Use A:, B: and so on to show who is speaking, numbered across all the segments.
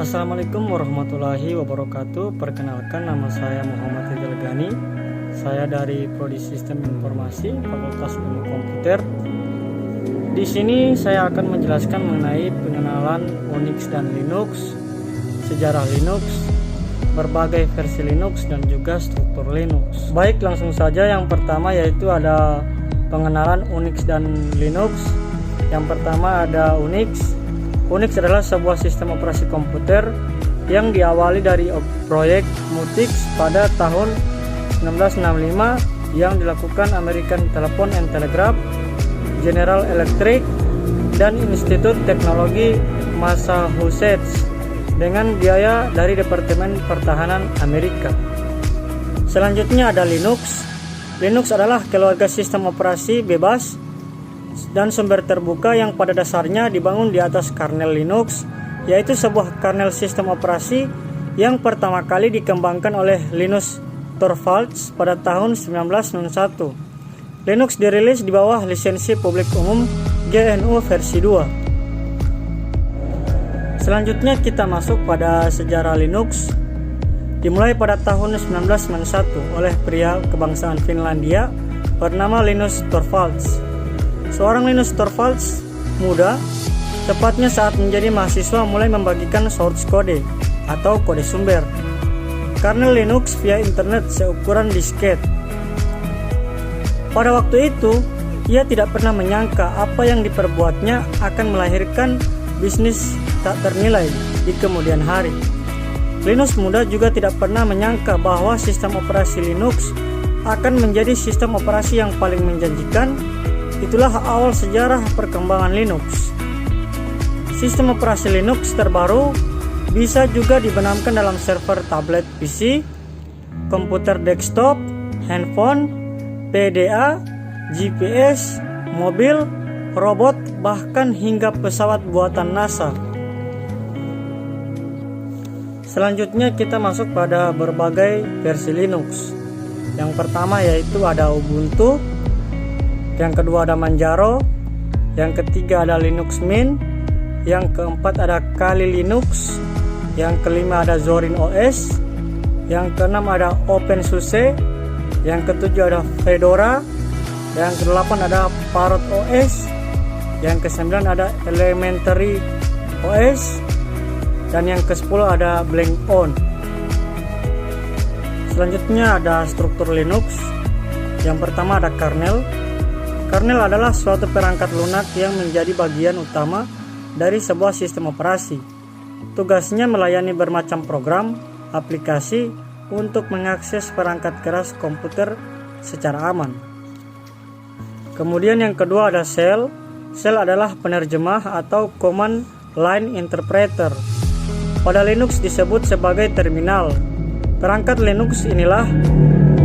A: Assalamualaikum warahmatullahi wabarakatuh. Perkenalkan, nama saya Muhammad Ridal Ghani. Saya dari Prodi Sistem Informasi Fakultas Ilmu Komputer. Di sini saya akan menjelaskan mengenai pengenalan Unix dan Linux, sejarah Linux, berbagai versi Linux dan juga struktur Linux. Baik, langsung saja. Yang pertama yaitu ada pengenalan Unix dan Linux. Yang pertama ada Unix. Unix adalah sebuah sistem operasi komputer yang diawali dari proyek Multics pada tahun 1965 yang dilakukan American Telephone and Telegraph, General Electric, dan Institut Teknologi Massachusetts dengan biaya dari Departemen Pertahanan Amerika. Selanjutnya ada Linux. Linux adalah keluarga sistem operasi bebas dan sumber terbuka yang pada dasarnya dibangun di atas kernel Linux, yaitu sebuah kernel sistem operasi yang pertama kali dikembangkan oleh Linus Torvalds pada tahun 1991. Linux dirilis di bawah lisensi publik umum GNU versi 2. Selanjutnya kita masuk pada sejarah Linux. Dimulai pada tahun 1991 oleh pria kebangsaan Finlandia bernama Linus Torvalds. Seorang Linus Torvalds muda, tepatnya saat menjadi mahasiswa, mulai membagikan source code atau kode sumber kernel Linux via internet seukuran disket. Pada waktu itu, ia tidak pernah menyangka apa yang diperbuatnya akan melahirkan bisnis tak ternilai di kemudian hari. Linus muda juga tidak pernah menyangka bahwa sistem operasi Linux akan menjadi sistem operasi yang paling menjanjikan. Itulah awal sejarah perkembangan Linux. Sistem operasi Linux terbaru bisa juga dibenamkan dalam server tablet PC, komputer desktop, handphone, PDA, GPS, mobil, robot, bahkan hingga pesawat buatan NASA. Selanjutnya kita masuk pada berbagai versi Linux. Yang pertama yaitu ada Ubuntu. Yang kedua ada Manjaro, yang ketiga ada Linux Mint, yang keempat ada Kali Linux, yang kelima ada Zorin OS, yang keenam ada OpenSUSE, yang ketujuh ada Fedora, yang kedelapan ada Parrot OS, yang kesembilan ada Elementary OS, dan yang ke-10 ada Blank-On. Selanjutnya ada struktur Linux. Yang pertama ada kernel. Kernel adalah suatu perangkat lunak yang menjadi bagian utama dari sebuah sistem operasi. Tugasnya melayani bermacam program, aplikasi untuk mengakses perangkat keras komputer secara aman. Kemudian yang kedua ada shell. Shell adalah penerjemah atau command line interpreter. Pada Linux disebut sebagai terminal. Perangkat Linux inilah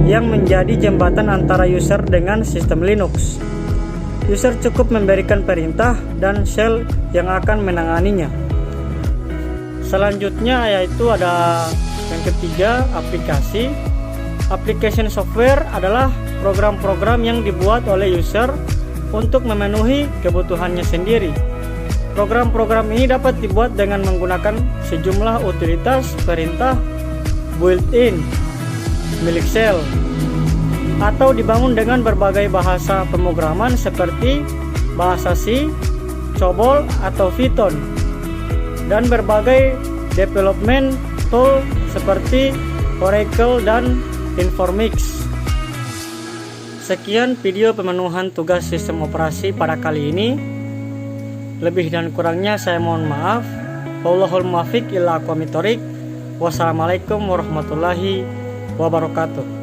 A: yang menjadi jembatan antara user dengan sistem Linux. User cukup memberikan perintah dan shell yang akan menanganinya. Selanjutnya yaitu ada yang ketiga, aplikasi. Application software adalah program-program yang dibuat oleh user untuk memenuhi kebutuhannya sendiri. Program-program ini dapat dibuat dengan menggunakan sejumlah utilitas perintah built-in milik shell, atau dibangun dengan berbagai bahasa pemrograman seperti bahasa C, COBOL atau Python, dan berbagai development tool seperti Oracle dan Informix. Sekian video pemenuhan tugas sistem operasi pada kali ini. Lebih dan kurangnya saya mohon maaf. Wallahul muwaffiq ila aqwamit thoriq. Wassalamualaikum warahmatullahi wabarakatuh.